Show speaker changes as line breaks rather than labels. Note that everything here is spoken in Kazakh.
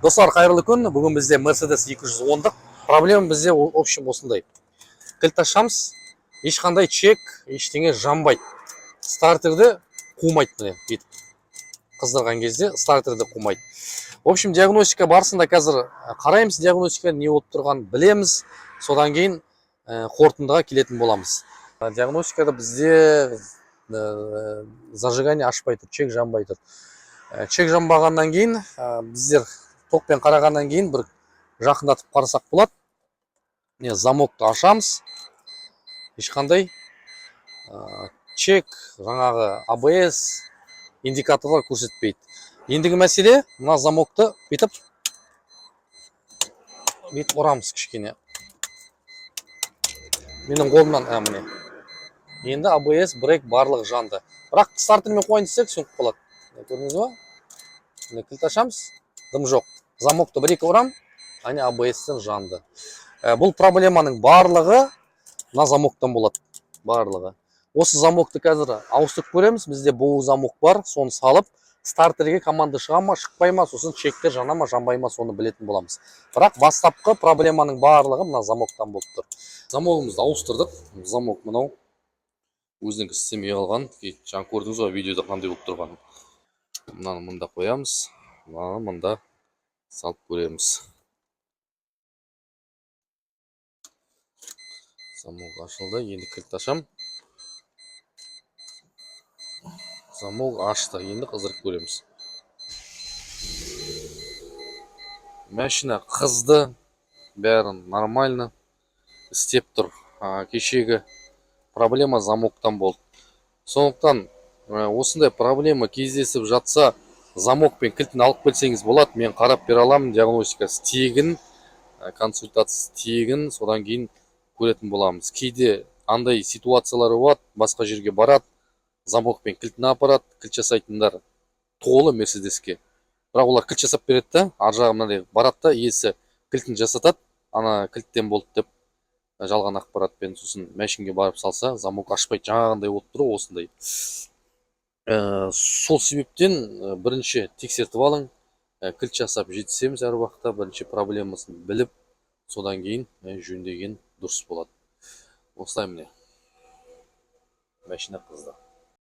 Достар, қайырлы күн. Бүгін бізде Mercedes 210-дық. Проблема бізде в общем осындай. Кілт ашамыз, ешқандай чек, ештеңе жанбайды. Стартерді қумайды міне, бүйтіп. Қыздырған кезде стартерді қумайды. В общем, диагностика барысында қазір қараймыз, диагностика не болып тұрғанын білеміз. Содан кейін қорытындыға келетін боламыз. Диагностикада бізде зажигание ашпай тұр, чек жанбай тұр. Чек жанбағаннан кейін біздер токпен қарағаннан кейін бір жақындатып қарасақ болады. Замокты ашамыз. Ешқандай чек, жаңағы ABS, индикаторлар көрсетпейді. Ендігі мәселе, мына замокты бүйтіп ұрамыз кішкене. Менің қолымнан міне. Енді ABS, брейк барлығы жанды. Бірақ стартермен қойын десек сөніп қалады. Көрдіңіз ба? Кілт ашамыз, дым жоқ. Замокты бір-екі ұрам, ABS-тен жанды. Бұл проблеманың барлығы мына замоктан болады. Барлығы. Осы замокты қазір ауыстырып көреміз. Бізде бұл замок бар, соны салып, стартерге команда шыға ма, шықпай ма, сосын чектер жана ма, жанбай ма, соны білетін боламыз. Бірақ бастапқы проблеманың барлығы мына замоктан болып тұр. Замогымызды ауыстырдық. Замок мынау. Өзінің істемей қалған. Жаңа көрдіңіз ғой видеода қандай болып тұрғанын. Мынаны мында қоямыз. Мынаны мында салып көреміз. Замок ашылды. Енді кілт ашам. Замок ашты. Енді қыздырып көреміз. Машина қызды. Бәрін нормально істеп тұр. Кешегі проблема замоктан болды. Сондықтан осындай проблема кездесіп жатса, замок пен кілтін алып келсеңіз болады. Мен қарап бере аламын, диагностикасы тегін, консультациясы тегін, содан кейін көретін боламыз. Кейде андай ситуациялары болады, басқа жерге барады, замок пен кілтін апарады, кілт жасайтындар толы Мерседеске. Бірақ олар кілт жасап береді да, ар жағы мынандай барады да, иесі кілтін жасатады, ана кілттен болды деп жалған ақпаратпен, сосын машинге барып салса, замок ашпайды. Жаңағындай болып тұр осындай. Сол себептен бірінші тексертіп алың, кілт жасап жетсеміз әр уақытта бірінші проблемасын біліп, содан кейін жөндеген дұрыс болады. Осылай міне. Машина қызды.